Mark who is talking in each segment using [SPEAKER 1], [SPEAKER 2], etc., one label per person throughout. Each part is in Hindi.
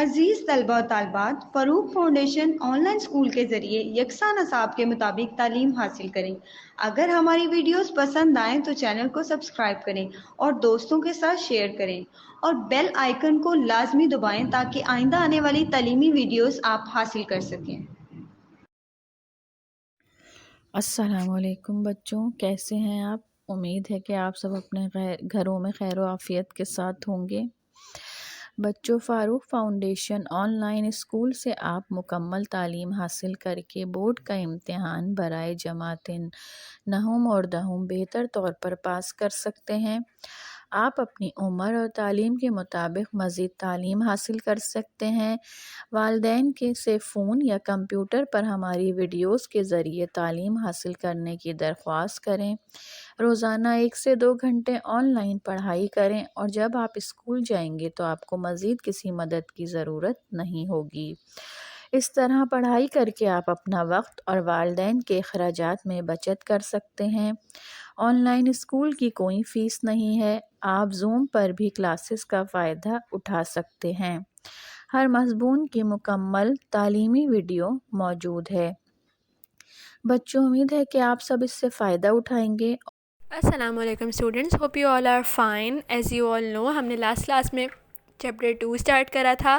[SPEAKER 1] अजीज़ तलबा और तालबात, फ़रूक फाउंडेशन ऑनलाइन स्कूल के ज़रिए यकसा नसाब के मुताबिक तालीम हासिल करें। अगर हमारी वीडियोस पसंद आएँ तो चैनल को सब्सक्राइब करें और दोस्तों के साथ शेयर करें और बेल आइकन को लाजमी दबाएं ताकि आइंदा आने वाली तालीमी वीडियोस आप हासिल कर सकें।
[SPEAKER 2] अस्सलामुअलैकुम बच्चों, कैसे हैं आप। उम्मीद है कि आप सब अपने घरों में खैर व आफ़ियत के साथ होंगे। बच्चों, फ़ारूक फाउंडेशन ऑनलाइन स्कूल से आप मुकम्मल तालीम हासिल करके बोर्ड का इम्तिहान बराए जमातिन नहुम और दहुम बेहतर तौर पर पास कर सकते हैं। आप अपनी उम्र और तालीम के मुताबिक मज़ीद तालीम हासिल कर सकते हैं। वालिदैन के से फ़ोन या कंप्यूटर पर हमारी वीडियोस के ज़रिए तालीम हासिल करने की दरख्वास्त करें। रोज़ाना 1 से 2 घंटे ऑनलाइन पढ़ाई करें और जब आप स्कूल जाएंगे तो आपको मज़ीद किसी मदद की ज़रूरत नहीं होगी। इस तरह पढ़ाई करके आप अपना वक्त और वालिदैन के अखराजात में बचत कर सकते हैं। ऑनलाइन स्कूल की कोई फ़ीस नहीं है। आप ज़ूम पर भी क्लासेस का फ़ायदा उठा सकते हैं। हर मज़मून की मुकम्मल तालीमी वीडियो मौजूद है। बच्चों, उम्मीद है कि आप सब इससे फ़ायदा उठाएंगे।
[SPEAKER 3] अस्सलामुअलैकुम students, hope you all are fine. As you all know, हमने लास्ट क्लास में चैप्टर 2 स्टार्ट करा था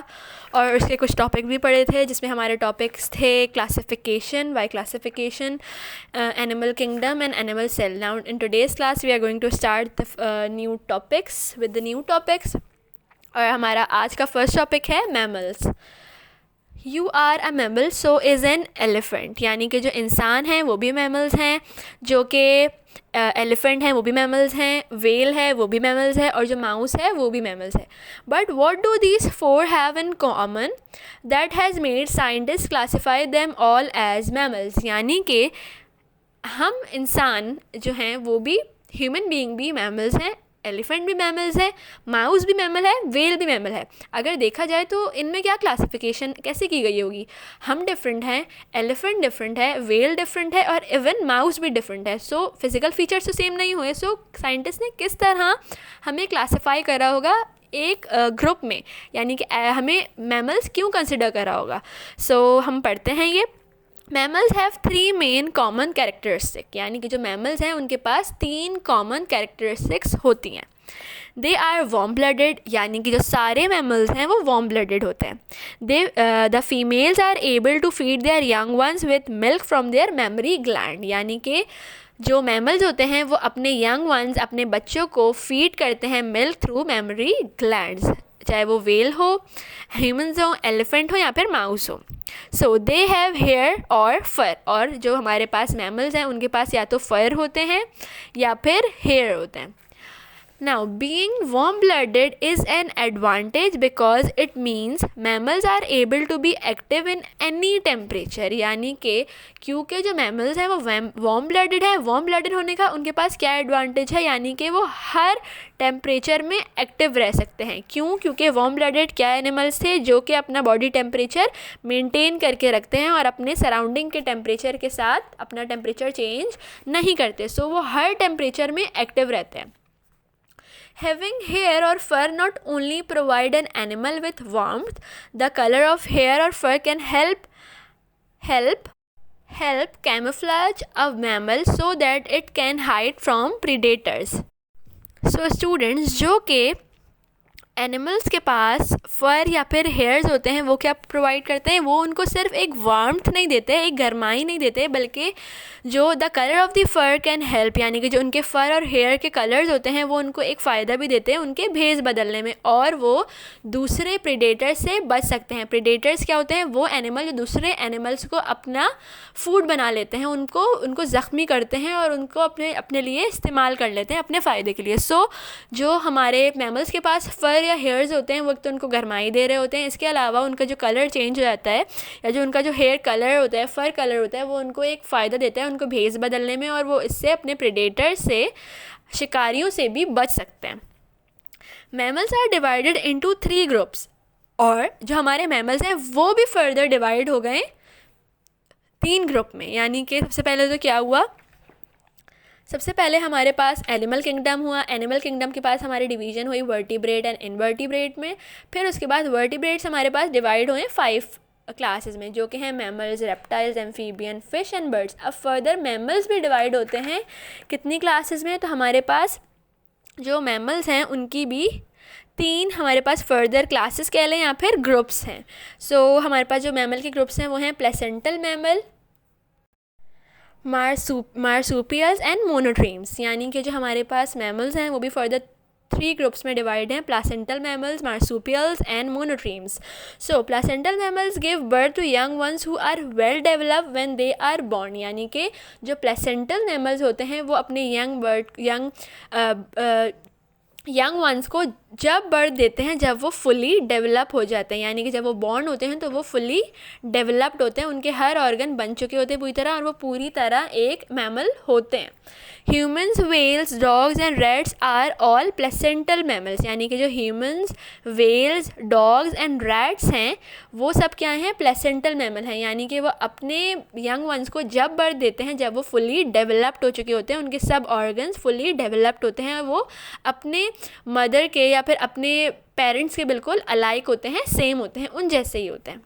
[SPEAKER 3] और उसके कुछ टॉपिक भी पढ़े थे, जिसमें हमारे टॉपिक्स थे classification, why classification, animal kingdom and animal cell. Now in today's class we are going to start the new topics with the new topics. और हमारा आज का फर्स्ट टॉपिक है mammals. You are a mammal so is an elephant, यानी कि जो इंसान हैं वो भी मैमल्स हैं, जो कि एलिफेंट हैं वो भी मैमल्स हैं, वेल है वो भी मैमल्स है, और जो माउस है वो भी मैमल्स है। But what do these four have in common that has made scientist classify them all as mammals, यानी कि हम इंसान जो हैं वो भी, ह्यूमन बीइंग भी मैमल्स हैं, एलिफेंट भी मैमल्स है, माउस भी मैमल है, वेल भी मैमल है। अगर देखा जाए तो इनमें क्या क्लासिफिकेशन कैसे की गई होगी। हम डिफरेंट हैं, एलिफेंट डिफरेंट है, वेल डिफरेंट है, और इवन माउस भी डिफरेंट है। सो फिज़िकल फीचर्स तो सेम नहीं हुए। सो साइंटिस्ट ने किस तरह हमें क्लासीफाई करा होगा एक ग्रुप में, यानी कि हमें मैमल्स क्यों कंसिडर करा होगा। सो हम पढ़ते हैं ये। Mammals have 3 main common characteristic, यानी कि जो मैमल्स हैं उनके पास 3 कॉमन कैरेक्टरिस्टिक्स होती हैं। दे आर वार्म ब्लडेड, यानी कि जो सारे मैमल्स हैं वो वार्म ब्लडेड होते हैं। They the females are able to feed their young ones with milk from their mammary gland, यानी कि जो मैमल्स होते हैं वो अपने यंग वंस, अपने बच्चों को फीड करते हैं मिल्क थ्रू मेमरी ग्लैंड्स, चाहे वो वेल हो, ह्यूमंस हो, एलिफेंट हो या फिर माउस हो। सो दे हैव हेयर और फर, और जो हमारे पास मैमल्स हैं उनके पास या तो फर होते हैं या फिर हेयर होते हैं। Now, being warm-blooded is an advantage because it means mammals are able to be active in any temperature, यानी कि क्योंकि जो mammals हैं वो warm-blooded है, warm-blooded होने का उनके पास क्या advantage है, यानी कि वो हर टेम्परेचर में एक्टिव रह सकते हैं। क्यों? क्योंकि warm-blooded क्या एनिमल्स थे जो कि अपना बॉडी टेम्परेचर मेंटेन करके रखते हैं और अपने सराउंडिंग के टेम्परेचर के साथ अपना टेम्परेचर चेंज नहीं करते। सो वो हर टेम्परेचर में एक्टिव रहते हैं। Having hair or fur not only provide an animal with warmth, the color of hair or fur can help camouflage a mammal so that it can hide from predators. So students, जो कि एनिमल्स के पास फर या फिर हेयर्स होते हैं वो क्या प्रोवाइड करते हैं, वो उनको सिर्फ एक वार्मथ नहीं देते, एक गर्माई नहीं देते, बल्कि जो the colour of the fur can help, यानी कि जो उनके फ़र और हेयर के कलर्स होते हैं वो उनको एक फ़ायदा भी देते हैं उनके भेस बदलने में, और वो दूसरे प्रेडेटर्स से बच सकते हैं। प्रेडेटर्स क्या होते हैं? वो एनिमल जो दूसरे एनिमल्स को अपना फूड बना लेते हैं, उनको ज़ख्मी करते हैं और उनको अपने लिए इस्तेमाल कर लेते हैं अपने फ़ायदे के लिए। सो जो हमारे मैमल्स के पास फ़र या हेयर्स होते हैं वो तो उनको गर्माई दे रहे होते हैं, इसके अलावा उनका जो कलर चेंज हो जाता है या जो उनका जो हेयर कलर होता है, फ़र कलर होता है, वो उनको एक फ़ायदा देता है उनको भेस बदलने में, और वो इससे अपने प्रेडेटर से, शिकारियों से भी बच सकते हैं। Mammals are divided into 3 groups, और जो हमारे मैमल्स हैं वो भी फर्दर डिवाइड हो गए 3 ग्रुप में। यानी कि सबसे पहले तो क्या हुआ, सबसे पहले हमारे पास एनिमल किंगडम हुआ। एनिमल किंगडम के पास हमारी डिवीज़न हुई वर्टिब्रेट एंड इनवर्टिब्रेट में। फिर उसके बाद वर्टिब्रेट्स हमारे पास डिवाइड हुए 5 क्लासेस में, जो कि हैं mammals, reptiles, amphibian, fish and birds. अब फर्दर मैमल्स भी डिवाइड होते हैं कितनी क्लासेस में, तो हमारे पास जो मैमल्स हैं उनकी भी 3 हमारे पास फर्दर क्लासेस कह लें या फिर ग्रुप्स हैं। हमारे पास जो मैमल के ग्रुप्स हैं वो हैं placental mammal, marsupials and monotremes. यानी कि जो हमारे पास मैमल्स हैं वो भी फर्दर 3 ग्रुप्स में डिवाइड हैं, placental mammals, marsupials and monotremes. Placental mammals give birth to young ones who are well developed when they are born. यानी कि जो प्लेसेंटल मैमल्स होते हैं वो अपने यंग वंस को जब बर्थ देते हैं जब वो फुली डेवलप हो जाते हैं। यानी कि जब वो बॉर्न होते हैं तो वो फुली डेवलप्ड होते हैं, उनके हर ऑर्गन बन चुके होते हैं पूरी तरह, और वो पूरी तरह एक मैमल होते हैं। Humans, whales, dogs and rats are all placental mammals. यानी कि जो humans, whales, dogs and rats हैं वो सब क्या हैं, प्लेसेंटल मैमल हैं। यानी कि वो अपने यंग वंस को जब बर्थ देते हैं जब वो फुली डेवलप्ड हो चुके होते हैं, उनके सब ऑर्गन्स फुली डेवलप्ड होते हैं, और वो अपने मदर के या फिर अपने पेरेंट्स के बिल्कुल अलाइक होते हैं, सेम होते हैं, उन जैसे ही होते हैं।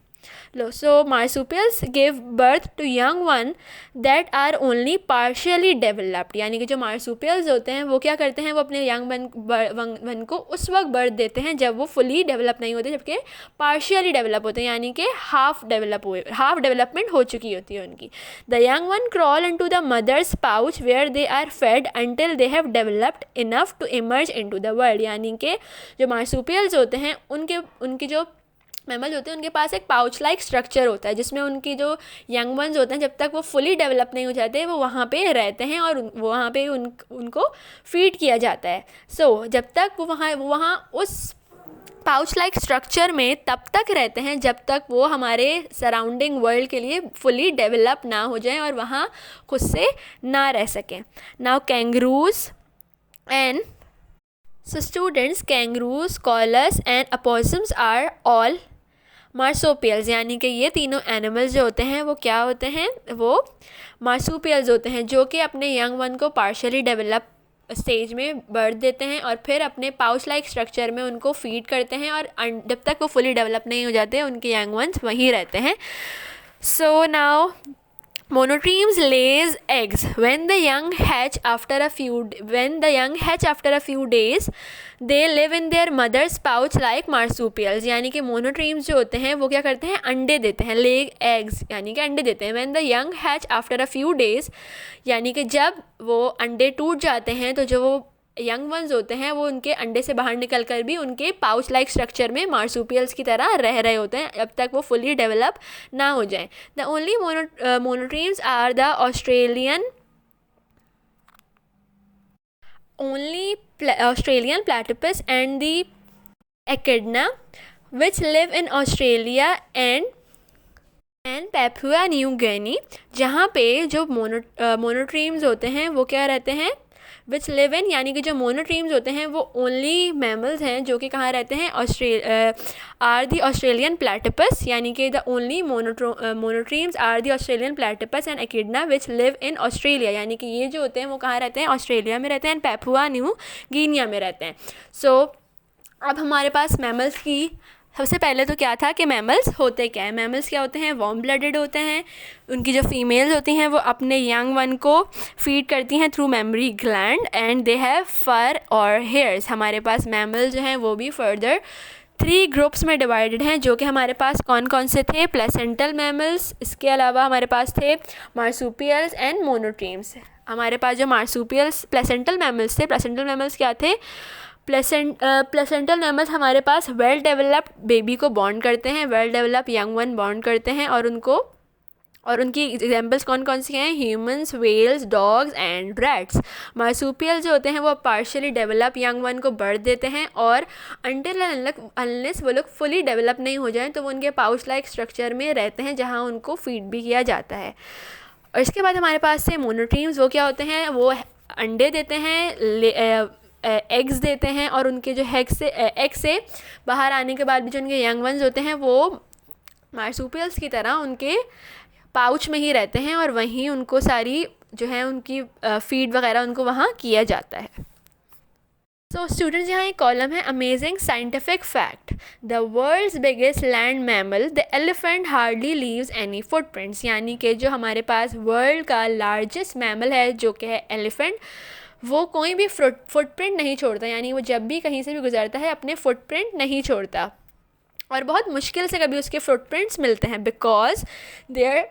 [SPEAKER 3] Marsupials give birth to young one that are only partially developed. यानी कि जो मार्सूपियल्स होते हैं वो क्या करते हैं, वो अपने यंग वन को उस वक्त बर्थ देते हैं जब वो फुली डेवलप नहीं होते, जबकि पार्शियली डेवलप होते हैं, यानी कि हाफ डेवलपमेंट हो चुकी होती है उनकी। The young one crawl into the mother's pouch where they are fed until they have developed enough to emerge into the world. यानी कि जो मार्सूपियल्स होते हैं उनकी जो मैमल होते हैं उनके पास एक पाउच लाइक स्ट्रक्चर होता है जिसमें उनकी जो यंग वंस होते हैं जब तक वो फुली डेवलप नहीं हो जाते वो वहाँ पे रहते हैं और वहाँ पे उनको फीड किया जाता है। जब तक वो वहाँ उस पाउच लाइक स्ट्रक्चर में तब तक रहते हैं जब तक वो हमारे सराउंडिंग वर्ल्ड के लिए फुली डेवलप ना हो जाएं और वहाँ खुद से ना रह सकें। Now kangaroos and students, kangaroos, koalas and opossums are all marsupials. यानी कि ये तीनों एनिमल्स जो होते हैं वो क्या होते हैं, वो मार्सोपियल्स होते हैं, जो कि अपने यंग वन को पार्शियली डेवलप स्टेज में बर्थ देते हैं और फिर अपने पाउच लाइक स्ट्रक्चर में उनको फीड करते हैं, और जब तक वो फुली डेवलप नहीं हो जाते उनके यंग वंस वहीं रहते हैं। Now monotremes lays eggs when the young hatch after a few days they live in their mother's pouch like marsupials। यानी कि monotremes जो होते हैं वो क्या करते हैं, अंडे देते हैं, lay eggs यानी कि अंडे देते हैं। when the young hatch after a few days यानी कि जब वो अंडे टूट जाते हैं तो जो वो यंग वंस होते हैं वो उनके अंडे से बाहर निकल कर भी उनके पाउच लाइक स्ट्रक्चर में मार्सूपियल्स की तरह रह रहे होते हैं जब तक वो फुली डेवलप ना हो जाए। The only monotremes are the Australian platypus and the echidna which live in Australia and Papua New Guinea, जहाँ पे जो मोनोट्रीम्स होते हैं वो क्या रहते हैं, विच लिव इन यानी कि जो मोनोट्रीम्स होते हैं वो ओनली मैमल्स हैं जो कि कहाँ रहते हैं, आर दी ऑस्ट्रेलियन प्लैटिपस। यानी कि the only monotremes are the Australian platypus and echidna which live in Australia. यानी कि ये जो होते हैं वो कहाँ रहते हैं, ऑस्ट्रेलिया में रहते हैं, पैपुआ न्यू गिनिया में रहते हैं। अब हमारे पास मैमल्स की सबसे पहले तो क्या था कि मैमल्स होते क्या हैं। मैमल्स क्या होते हैं, वार्म ब्लडेड होते हैं। उनकी जो फीमेल्स होती हैं वो अपने यंग वन को फीड करती हैं through mammary gland and they have fur और हेयर्स। हमारे पास मैमल जो हैं वो भी फर्दर 3 ग्रुप्स में डिवाइडेड हैं, जो कि हमारे पास कौन कौन से थे, प्लेसेंटल मैमल्स, इसके अलावा हमारे पास थे मार्सूपियल्स एंड मोनोट्रीम्स। हमारे पास जो मार्सूपियल्स प्लेसेंटल मैमल्स थे, प्लेसेंटल मैमल्स क्या थे, प्लेसेंटल मैमल्स हमारे पास वेल डेवलप्ड बेबी को बॉर्न करते हैं, well develop young one born करते हैं, और उनकी एग्जाम्पल्स कौन कौन सी हैं, humans, whales, dogs and rats. Marsupial जो होते हैं वो पार्शियली डेवलप यंग वन को बर्थ देते हैं, और अनटिल अनलेस वो लोग फुली डेवलप नहीं हो जाएं तो वो उनके पाउच लाइक स्ट्रक्चर में रहते हैं जहाँ उनको फीड भी किया जाता है। और इसके बाद हमारे पास से मोनोट्रीम्स, वो क्या होते हैं, वो अंडे देते हैं, एग्स देते हैं, और उनके जो एग से बाहर आने के बाद भी जो उनके यंग वंस होते हैं वो मार्सूपियल्स की तरह उनके पाउच में ही रहते हैं और वहीं उनको सारी जो है उनकी फीड वगैरह उनको वहाँ किया जाता है। सो स्टूडेंट्स, यहाँ एक कॉलम है amazing scientific fact, the world's biggest land mammal the elephant hardly leaves any footprints. यानी कि जो हमारे पास वर्ल्ड का लार्जेस्ट मैमल है जो कि है एलिफेंट, वो कोई भी फुटप्रिंट नहीं छोड़ता, यानी वो जब भी कहीं से भी गुजरता है अपने फुटप्रिंट नहीं छोड़ता, और बहुत मुश्किल से कभी उसके फुटप्रिंट्स मिलते हैं, because their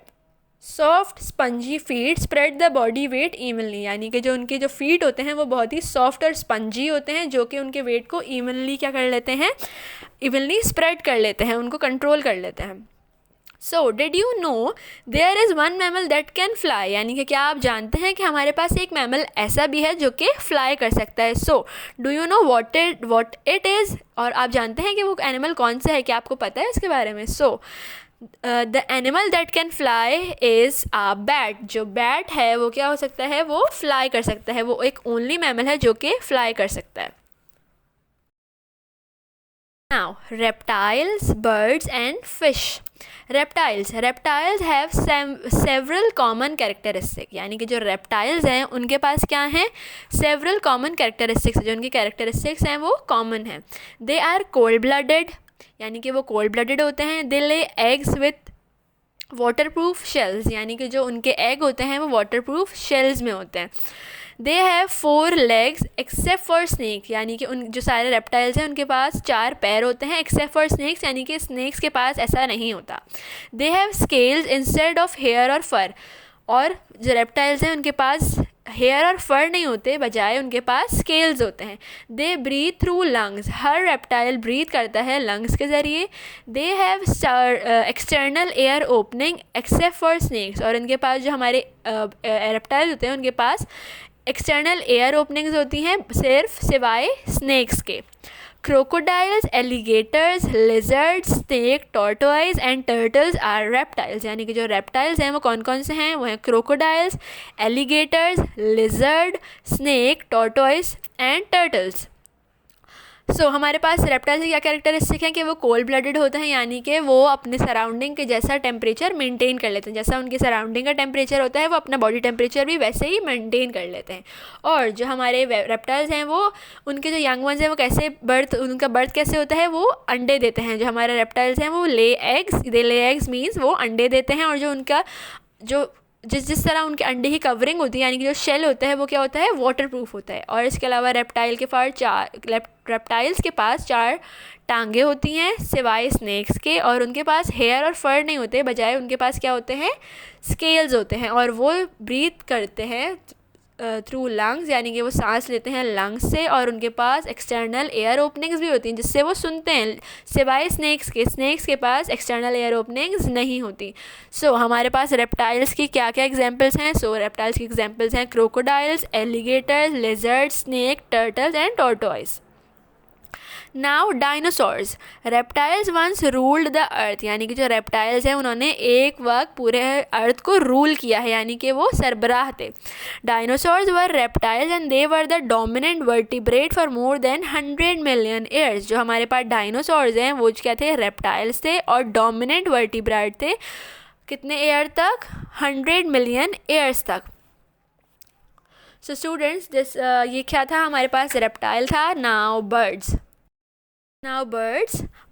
[SPEAKER 3] soft spongy feet spread the body weight evenly. यानी कि जो उनके जो फीट होते हैं वो बहुत ही सॉफ्ट और स्पंजी होते हैं, जो कि उनके वेट को इवनली क्या कर लेते हैं, इवनली स्प्रेड कर लेते हैं, उनको कंट्रोल कर लेते हैं। So did you know there is one mammal that can fly. यानी कि क्या आप जानते हैं कि हमारे पास एक मैमल ऐसा भी है जो कि फ्लाई कर सकता है। So do you know what it is. और आप जानते हैं कि वो एनिमल कौन सा है, क्या आपको पता है इसके बारे में। So the animal that can fly is a bat. जो बैट है वो क्या हो सकता है, वो फ्लाई कर सकता है, वो एक ओनली मैमल है जो कि फ्लाई कर सकता है। Now, reptiles, birds and fish. Reptiles have several common characteristics। यानी कि जो reptiles हैं उनके पास क्या हैं, several common characteristics, जो उनकी characteristics हैं वो common हैं। They are cold blooded, यानी कि वो cold blooded होते हैं। They lay eggs with waterproof shells, यानी कि जो उनके egg होते हैं वो waterproof shells में होते हैं। They have 4 legs except for snake. यानी कि उन जो सारे रेप्टाइल्स हैं उनके पास 4 पैर होते हैं एक्सेप्ट फॉर स्नैक्स, यानी कि स्नैक्स के पास ऐसा नहीं होता। They have scales instead of hair और फर। और जो रेप्टाइल्स हैं उनके पास हेयर और फर नहीं होते, बजाय उनके पास स्केल्स होते हैं। They breathe through lungs. हर रेप्टाइल ब्रीथ करता है लंग्स के ज़रिए। They have external air opening except for snakes. और इनके पास जो हमारे रेप्टाइल्स होते हैं उनके पास एक्सटर्नल एयर ओपनिंग्स होती हैं सिर्फ सिवाय स्नैक्स के। Crocodiles, alligators, lizards, snake, tortoise and turtles are reptiles. यानी कि जो रेप्टाइल्स हैं वो कौन कौन से हैं, वो हैं crocodiles, alligators, lizard, snake, tortoise and turtles. So हमारे पास रेप्टाइल से क्या कैरेक्टरिस्टिक है कि वो कोल्ड ब्लडेड होते हैं, यानी कि वो अपने सराउंडिंग के जैसा टेम्परेचर मेंटेन कर लेते हैं। जैसा उनके सराउंडिंग का टेम्परेचर होता है वो अपना बॉडी टेम्परेचर भी वैसे ही मेंटेन कर लेते हैं। और जो हमारे रेप्टाइल्स हैं वो उनके जो यंग वंस हैं वो कैसे उनका बर्थ कैसे होता है, वो अंडे देते हैं। जो हमारे रेप्टाइल्स हैं वो ले एग्स मीन्स वो अंडे देते हैं। और जो उनका जो जिस तरह उनके अंडे की कवरिंग होती है, यानी कि जो शेल होता है वो क्या होता है, वाटर प्रूफ होता है। और इसके अलावा रेप्टाइल्स के पास 4 टांगे होती हैं सिवाय स्नेक्स के, और उनके पास हेयर और फर नहीं होते, बजाय उनके पास क्या होते हैं, स्केल्स होते हैं। और वो ब्रीथ करते हैं थ्रू लंग्स, यानी कि वो सांस लेते हैं लंग्स से। और उनके पास एक्सटर्नल एयर ओपनिंग्स भी होती हैं जिससे वो सुनते हैं, सिवाय स्नेक्स के पास एक्सटर्नल एयर ओपनिंग्स नहीं होती। सो हमारे पास रेप्टाइल्स की क्या क्या एग्जांपल्स हैं। सो रेप्टाइल्स की एग्जांपल्स हैं crocodiles, alligators, lizard, snake, turtles and tortoise. Now dinosaurs. Reptiles once ruled the earth. यानी कि जो रेप्टाइल्स हैं उन्होंने एक वक्त पूरे अर्थ को रूल किया है, यानी कि वो सरबराह थे। Dinosaurs were reptiles and they were the dominant vertebrate for more than 100 million years. जो हमारे पास डायनासोर्स हैं वो क्या थे, रेप्टाइल्स थे, और डोमिनेंट वर्टिब्रेट थे कितने ईयर तक, 100 मिलियन ईयर्स तक। सो स्टूडेंट्स ये क्या था, हमारे पास रेप्टाइल था। Now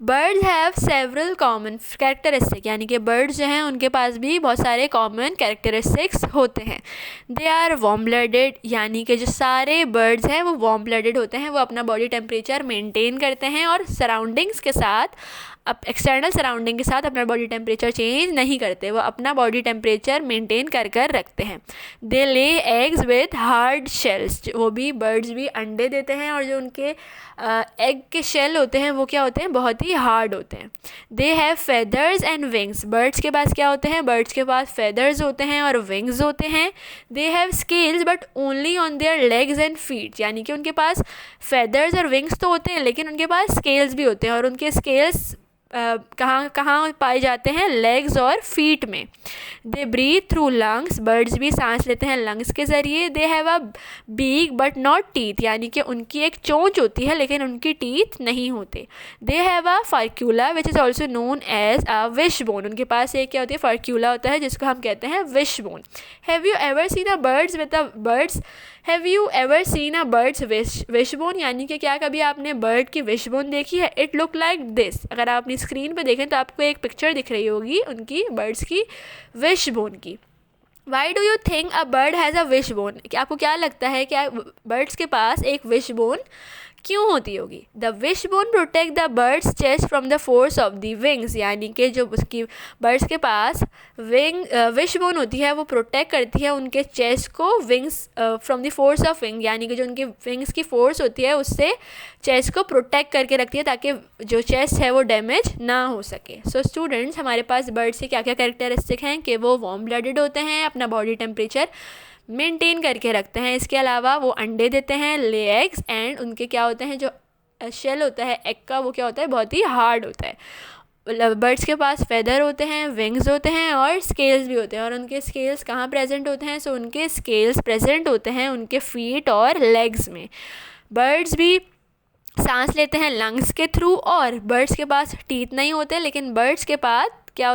[SPEAKER 3] birds have several common characteristics। यानी कि birds जो हैं उनके पास भी बहुत सारे common characteristics होते हैं। they are warm blooded, यानी कि जो सारे birds हैं वो warm blooded होते हैं, वो अपना body temperature maintain करते हैं और surroundings के साथ एक्सटर्नल सराउंडिंग के साथ अपना बॉडी टेम्परेचर चेंज नहीं करते, वो अपना बॉडी टेम्परेचर मेंटेन कर रखते हैं। दे lay eggs with hard shells. वो भी बर्ड्स भी अंडे देते हैं, और जो उनके एग के शेल होते हैं वो क्या होते हैं, बहुत ही हार्ड होते हैं। They have feathers and wings. Birds के पास क्या होते हैं, बर्ड्स के पास फेदर्स होते हैं और विंग्स होते हैं। They have scales but only on their legs and feet. यानी कि उनके पास फेदर्स और विंग्स तो होते हैं लेकिन उनके पास स्केल्स भी होते हैं, और उनके स्केल्स कहाँ कहाँ पाए जाते हैं, लेग्स और फीट में। They breathe through lungs, birds भी सांस लेते हैं लंग्स के ज़रिए। They have a beak but not teeth, यानी कि उनकी एक चोंच होती है लेकिन उनकी टीथ नहीं होते। They have a furcula which is also known as a wishbone, उनके पास एक क्या होती है, फर्क्यूला होता है जिसको हम कहते हैं wish bone. Have you ever seen a bird's with a bird's have you ever seen a bird's wish bone, यानी कि क्या कभी आपने बर्ड की विश बोन देखी है। इट लुक लाइक दिस, अगर आप अपनी स्क्रीन पे देखें तो आपको एक पिक्चर दिख रही होगी उनकी बर्ड्स की विश बोन की। Why do you think a bird has a wish bone, आपको क्या लगता है कि बर्ड्स के पास एक विश बोन क्यों होती होगी। The wish bone protect the birds chest from the force of the wings, यानी कि जो उसकी बर्ड्स के पास विश बोन होती है वो प्रोटेक्ट करती है उनके चेस्ट को wings from the force of wing, यानी कि जो उनके विंग्स की फोर्स होती है उससे चेस्ट को प्रोटेक्ट करके रखती है ताकि जो चेस्ट है वो डैमेज ना हो सके। सो स्टूडेंट्स, हमारे पास बर्ड्स के क्या क्या कैरेक्टरिस्टिक हैं कि वो वार्म ब्लडेड होते हैं, अपना बॉडी टेम्परेचर मेंटेन करके रखते हैं। इसके अलावा वो अंडे देते हैं, ले एग्स, एंड उनके क्या होते हैं, जो शेल होता है एग का वो क्या होता है, बहुत ही हार्ड होता है। बर्ड्स के पास फेदर होते हैं, विंग्स होते हैं और स्केल्स भी होते हैं। और उनके स्केल्स कहाँ प्रेजेंट होते हैं, सो उनके स्केल्स प्रेजेंट होते हैं उनके फीट और लेग्स में। बर्ड्स भी सांस लेते हैं लंग्स के थ्रू, और बर्ड्स के पास टीथ नहीं होते लेकिन बर्ड्स के पास क्या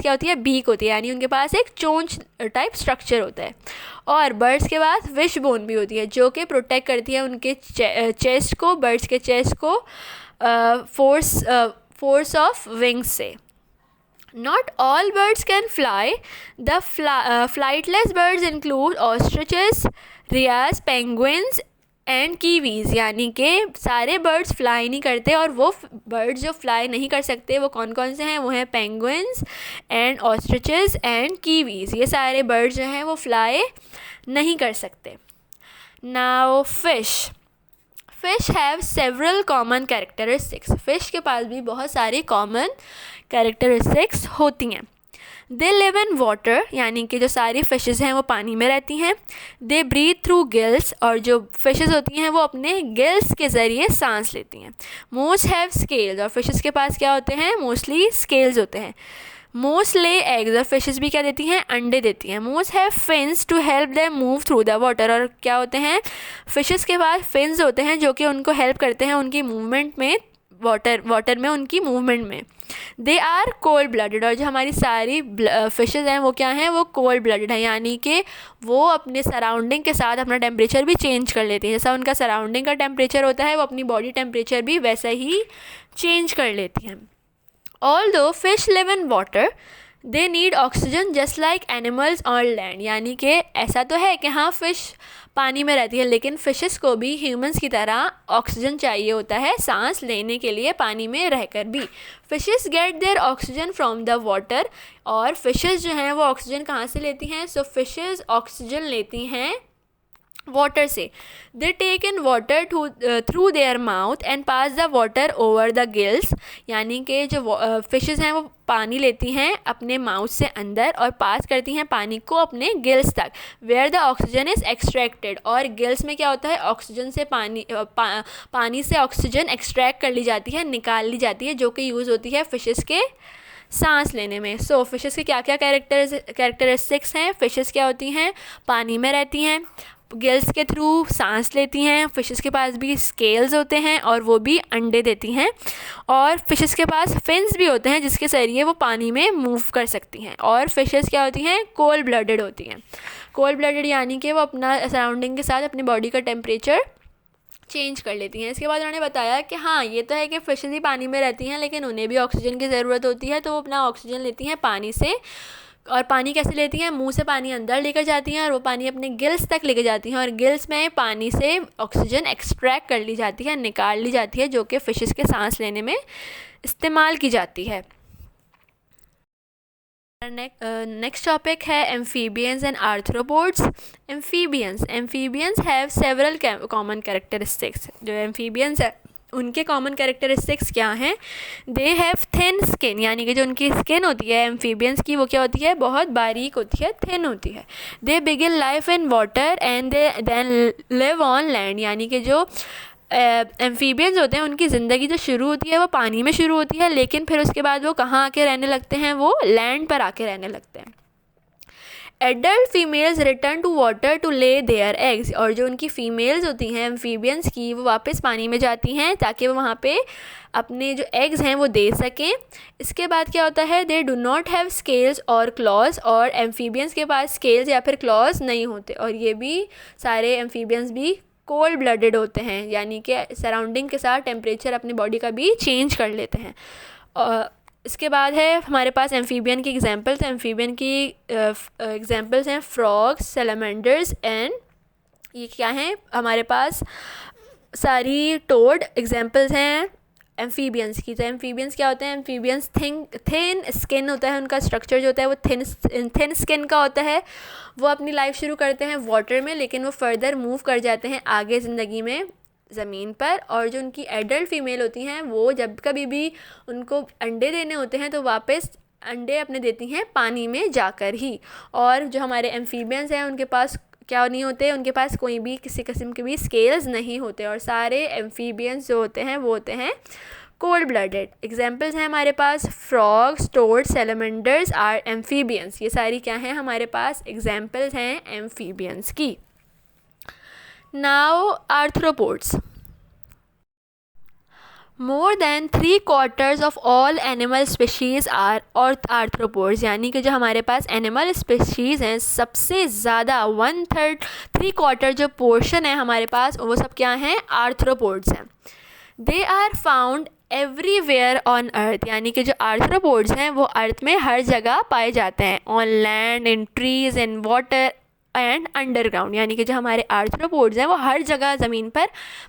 [SPEAKER 3] होती है, बीक होती है, यानी उनके पास एक चोंच टाइप स्ट्रक्चर होता है। और बर्ड्स के पास विश बोन भी होती है जो कि प्रोटेक्ट करती है उनके चेस्ट को, बर्ड्स के चेस्ट को फोर्स ऑफ विंग्स से। Not all birds can fly. The flightless birds include ostriches, rheas, penguins and Kiwis, यानी कि सारे बर्ड्स फ्लाई नहीं करते, और वो बर्ड्स जो फ्लाई नहीं कर सकते वो कौन कौन से हैं, वो हैं penguins and ostriches and Kiwis. ये सारे बर्ड्स जो हैं वो फ्लाई नहीं कर सकते। Now fish have several common characteristics, fish के पास भी बहुत सारी कॉमन कैरेक्टरिस्टिक्स होती हैं। दे लिव इन वाटर, यानी कि जो सारी फ़िशेस हैं वो पानी में रहती हैं। दे ब्रीथ थ्रू गिल्स, और जो फ़िशेस होती हैं वो अपने गिल्स के ज़रिए सांस लेती हैं। मोस्ट हैव स्केल्स, और फ़िशेस के पास क्या होते हैं, मोस्टली स्केल्स होते हैं। मोस्ट ले एग्स, और फिशेस भी क्या देती हैं, अंडे देती हैं। Most have fins to help them move through the water, और क्या होते हैं, फिशेस के पास फिन्स होते हैं जो कि उनको हेल्प करते हैं उनकी मूवमेंट में, वाटर में उनकी मूवमेंट में। दे आर कोल्ड ब्लडेड, और जो हमारी सारी फिशेस हैं वो क्या हैं, वो कोल्ड ब्लडेड हैं, यानी कि वो अपने सराउंडिंग के साथ अपना टेम्परेचर भी चेंज कर लेती हैं। जैसा उनका सराउंडिंग का टेम्परेचर होता है वो अपनी बॉडी टेम्परेचर भी वैसा ही चेंज कर लेती हैं। Although fish live in water, they need oxygen just like animals on land, यानी कि ऐसा तो है कि हाँ फ़िश पानी में रहती है लेकिन फ़िशेस को भी ह्यूमंस की तरह ऑक्सीजन चाहिए होता है सांस लेने के लिए पानी में रहकर भी। Fishes get their oxygen from the water, और फ़िशेस जो हैं वो ऑक्सीजन कहाँ से लेती हैं, सो फ़िशेस ऑक्सीजन लेती हैं वाटर से। They take in water through their mouth and pass the water over the gills, यानी कि जो फिशेस हैं वो पानी लेती हैं अपने माउथ से अंदर और पास करती हैं पानी को अपने गिल्स तक, where the oxygen is extracted, और गिल्स में क्या होता है, ऑक्सीजन से पानी से ऑक्सीजन एक्सट्रैक्ट कर ली जाती है, निकाल ली जाती है, जो कि यूज़ होती है फिशेस के सांस लेने में। सो फिशेस के क्या क्या कैरेक्टरिस्टिक्स हैं, फिशेस क्या होती हैं, पानी में रहती हैं, गिल्स के थ्रू सांस लेती हैं, फिशेस के पास भी स्केल्स होते हैं और वो भी अंडे देती हैं, और फिशेस के पास फिन्स भी होते हैं जिसके ज़रिए वो पानी में मूव कर सकती हैं। और फिशेस क्या होती हैं, कोल्ड ब्लडेड होती हैं। कोल्ड ब्लडेड यानी कि वो अपना सराउंडिंग के साथ अपनी बॉडी का टेम्परेचर चेंज कर लेती हैं। इसके बाद उन्होंने बताया कि हाँ ये तो है कि फिशेस ही पानी में रहती हैं लेकिन उन्हें भी ऑक्सीजन की ज़रूरत होती है, तो वो अपना ऑक्सीजन लेती हैं पानी से। और पानी कैसे लेती हैं, मुंह से पानी अंदर लेकर जाती हैं और वो पानी अपने गिल्स तक लेकर जाती हैं, और गिल्स में पानी से ऑक्सीजन एक्सट्रैक्ट कर ली जाती है, निकाल ली जाती है, जो कि फिशेस के सांस लेने में इस्तेमाल की जाती है। नेक्स्ट टॉपिक है amphibians and arthropods. Amphibians have several common characteristics. जो एम्फीबियंस है उनके कॉमन कैरेक्टरिस्टिक्स क्या हैं, दे हैव थिन स्किन, यानी कि जो उनकी स्किन होती है एम्फीबियंस की वो क्या होती है, बहुत बारीक होती है, थिन होती है। They begin life in water and they then live on land, यानी कि जो एम्फीबियंस होते हैं उनकी ज़िंदगी जो शुरू होती है वो पानी में शुरू होती है, लेकिन फिर उसके बाद वो कहाँ आके रहने लगते हैं, वो लैंड पर आके रहने लगते हैं। Adult females return to water to lay their eggs, और जो उनकी फ़ीमेल्स होती हैं एम्फीबियंस की, वो वापस पानी में जाती हैं ताकि वो वहाँ पे अपने जो एग्स हैं वो दे सकें। इसके बाद क्या होता है, they do not have scales और क्लॉज, और एम्फीबियंस के पास स्केल्स या फिर क्लॉज नहीं होते, और ये भी सारे एम्फीबियंस भी कोल्ड ब्लडेड होते हैं, यानी कि सराउंडिंग के साथ टेम्परेचर अपनी बॉडी का भी चेंज कर लेते हैं। और इसके बाद है हमारे पास एम्फीबियन की एग्जांपल्स। एम्फीबियन की एग्जांपल्स हैं फ्रॉग्स, सैलमेंडर्स एंड ये क्या हैं हमारे पास सारी टोड एग्जांपल्स हैं एम्फीबियंस की। तो एम्फीबियंस क्या होते हैं, एम्फीबियंस थिन स्किन होता है, उनका स्ट्रक्चर जो होता है वो थिन स्किन का होता है। वो अपनी लाइफ शुरू करते हैं वाटर में, लेकिन वो फर्दर मूव कर जाते हैं आगे ज़िंदगी में ज़मीन पर। और जो उनकी एडल्ट फीमेल होती हैं वो जब कभी भी उनको अंडे देने होते हैं तो वापस अंडे अपने देती हैं पानी में जाकर ही। और जो हमारे एम्फीबियंस हैं उनके पास क्या नहीं होते, उनके पास कोई भी किसी किस्म के भी स्केल्स नहीं होते, और सारे एम्फीबियंस जो होते हैं वो होते हैं कोल्ड ब्लडेड। एग्जांपल्स हैं हमारे पास frogs, toad, salamanders are amphibians. ये सारी क्या हैं हमारे पास एग्जांपल्स हैं एम्फीबियंस की। Now arthropods. More than 3/4 of all animal species are arthropods, यानी कि जो हमारे पास एनिमल स्पीशीज़ हैं सबसे ज़्यादा 1/3 3/4 जो पोर्शन है हमारे पास वो सब क्या हैं, आर्थ्रोपोड्स हैं। They are found everywhere on earth, यानी कि जो आर्थ्रोपोड्स हैं वो अर्थ में हर जगह पाए जाते हैं। On land, in trees, in water and underground, यानी कि जो हमारे आर्थ्रोपोड्स हैं वो हर जगह ज़मीन पर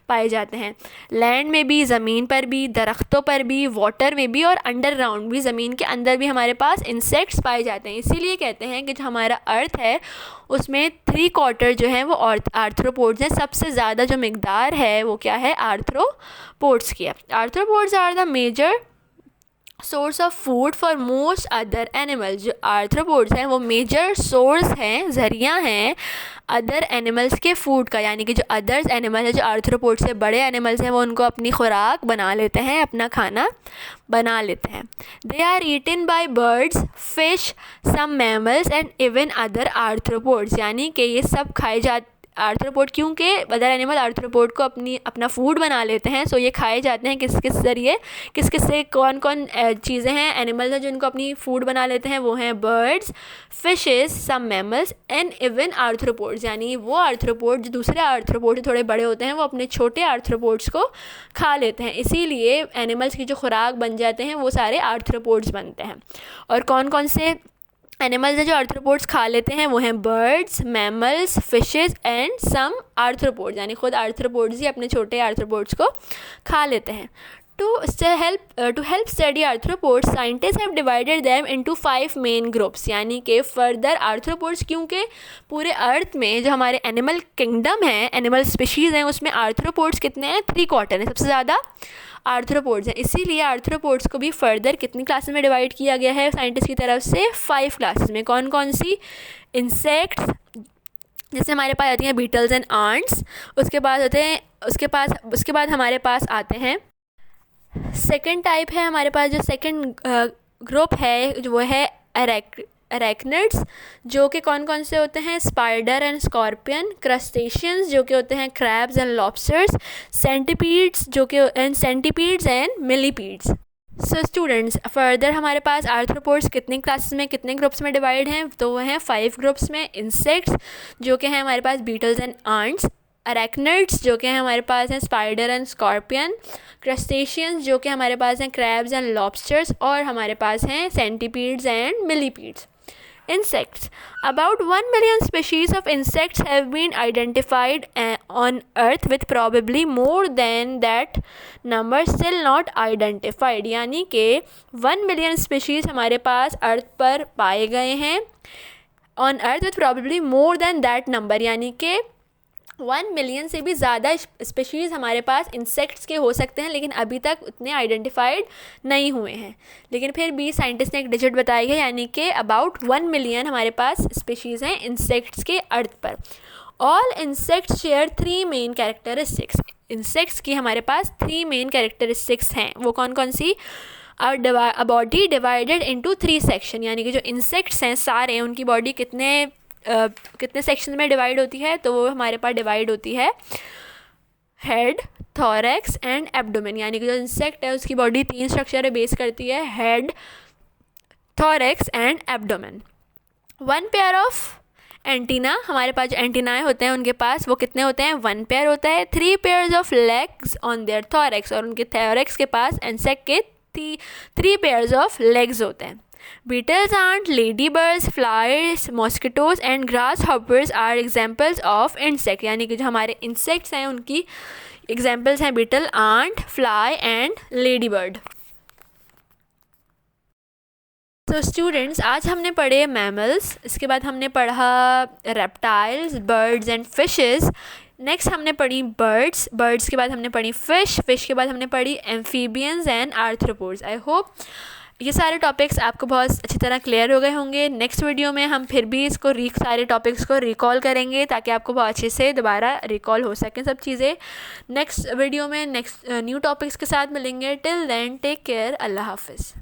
[SPEAKER 3] पाए जाते हैं। लैंड में भी, ज़मीन पर भी, दरख्तों पर भी, वाटर में भी और अंडरग्राउंड भी, ज़मीन के अंदर भी हमारे पास इंसेक्ट्स पाए जाते हैं। इसीलिए कहते हैं कि जो हमारा अर्थ है उसमें 3/4 जो है वो आर्थ्रोपोड्स हैं। सबसे ज़्यादा जो मिकदार है वो क्या है, आर्थ्रोपोड्स की है। Arthropods are the major source of food for most other animals. जो आर्थ्रोपोड्स हैं वो मेजर सोर्स हैं, ज़रिया हैं अदर एनिमल्स के फूड का, यानी कि जो अदर्स एनिमल है जो आर्थ्रोपोड्स से बड़े एनिमल्स हैं वो उनको अपनी खुराक बना लेते हैं, अपना खाना बना लेते हैं। They are eaten by birds, fish, some mammals and even other arthropods, यानी कि ये सब खाए जाते आर्थ्रोपोड, क्योंकि अदर एनिमल आर्थ्रोपोड को अपना फूड बना लेते हैं। सो ये खाए जाते हैं किस किस ज़रिए, किस किस से कौन कौन चीज़ें हैं, एनिमल्स हैं जो इनको अपनी फूड बना लेते हैं, वो हैं birds, fishes, some mammals and even arthropods, यानी वो आर्थ्रोपोड जो दूसरे आर्थ्रोपोड से थोड़े बड़े होते हैं वो अपने छोटे आर्थ्रोपोड्स को खा लेते हैं। इसीलिए एनिमल्स की जो खुराक बन जाते हैं वो सारे आर्थ्रोपोड्स बनते हैं। और कौन कौन से एनिमल्स हैं जो आर्थ्रोपोड्स खा लेते हैं, वो हैं birds, mammals, fishes and some arthropods, यानी खुद आर्थ्रोपोड्स ही अपने छोटे आर्थ्रोपोड्स को खा लेते हैं। To help study arthropods, scientists have divided them into 5 main groups, यानी कि फर्दर आर्थ्रोपोड्स, क्योंकि पूरे अर्थ में जो हमारे एनिमल किंगडम है, एनिमल स्पीशीज़ हैं, उसमें आर्थ्रोपोड्स कितने हैं, 3/4 हैं, सबसे ज़्यादा आर्थ्रोपोड्स हैं। इसीलिए आर्थ्रोपोड्स को भी फर्दर कितनी क्लासेस में डिवाइड किया गया है साइंटिस्ट की तरफ से, 5 क्लासेस में। कौन कौन सी, इंसेक्ट्स, जैसे हमारे पास आती हैं बीटल्स एंड आंट्स, उसके बाद होते हैं उसके बाद हमारे पास आते हैं सेकंड टाइप है हमारे पास, जो सेकंड ग्रुप है जो वो है अरेक्निड्स, जो कि कौन कौन से होते हैं, स्पाइडर एंड स्कॉर्पियन, क्रस्टेशियंस जो कि होते हैं क्रैब्स एंड लॉबस्टर्स, सेंटीपीड्स जो कि centipedes and millipedes. So students, further हमारे पास आर्थ्रोपोड्स कितने क्लासेस में, कितने ग्रुप्स में डिवाइड हैं, तो वो हैं 5 ग्रुप्स में। इंसेक्ट्स जो कि हैं हमारे पास बीटल्स एंड आंट्स, अरेक्निड्स जो कि हमारे पास हैं स्पाइडर एंड स्कॉर्पियन, क्रस्टेशियंस जो कि हमारे पास हैं क्रैब्स एंड लॉबस्टर्स, और हमारे पास हैं centipedes and millipedes. Insects. About 1 million species of insects have been identified on Earth, with probably more than that number still not identified, यानी कि 1 million species हमारे पास अर्थ पर पाए गए हैं on Earth, with probably more than that number, यानी कि 1 मिलियन से भी ज़्यादा स्पीशीज़ हमारे पास इंसेक्ट्स के हो सकते हैं, लेकिन अभी तक उतने आइडेंटिफाइड नहीं हुए हैं। लेकिन फिर भी साइंटिस्ट ने एक डिजिट बताई है, यानी कि अबाउट 1 मिलियन हमारे पास स्पीशीज़ हैं इंसेक्ट्स के अर्थ पर। All insects share 3 main characteristics. Insects की हमारे पास 3 मेन कैरेक्टरिस्टिक्स हैं। वो कौन कौन सी? A body divided into 3 section, यानी कि जो इंसेक्ट्स हैं सारे, उनकी बॉडी कितने सेक्शन में डिवाइड होती है? तो वो हमारे पास डिवाइड होती है हेड, थॉरैक्स एंड एब्डोमेन, यानी कि जो इंसेक्ट है उसकी बॉडी 3 स्ट्रक्चर पे बेस करती है, head, thorax and abdomen. 1 pair of antenna, हमारे पास जो एंटीनाएँ होते हैं उनके पास वो कितने होते हैं? 1 पेयर होता है। 3 pairs of legs on their thorax, और उनके थॉरैक्स के पास इंसेक्ट के 3 पेयर्स ऑफ लेग्स होते हैं। Beetles, ant, ladybirds, flies, mosquitoes and grasshoppers are examples of insect, यानी कि जो हमारे insects हैं उनकी examples हैं beetle, ant, fly and ladybird। तो स्टूडेंट्स, आज हमने पढ़े मैमल्स, इसके बाद हमने पढ़ा reptiles, birds and fishes. Next हमने पढ़ी बर्ड्स के बाद हमने पढ़ी फिश के बाद हमने पढ़ी amphibians and arthropods. I hope ये सारे टॉपिक्स आपको बहुत अच्छी तरह क्लियर हो गए होंगे। नेक्स्ट वीडियो में हम फिर भी इसको सारे टॉपिक्स को रिकॉल करेंगे ताकि आपको बहुत अच्छे से दोबारा रिकॉल हो सकें सब चीज़ें। नेक्स्ट वीडियो में नेक्स्ट न्यू टॉपिक्स के साथ मिलेंगे। टिल देन टेक केयर, अल्लाह हाफिज़।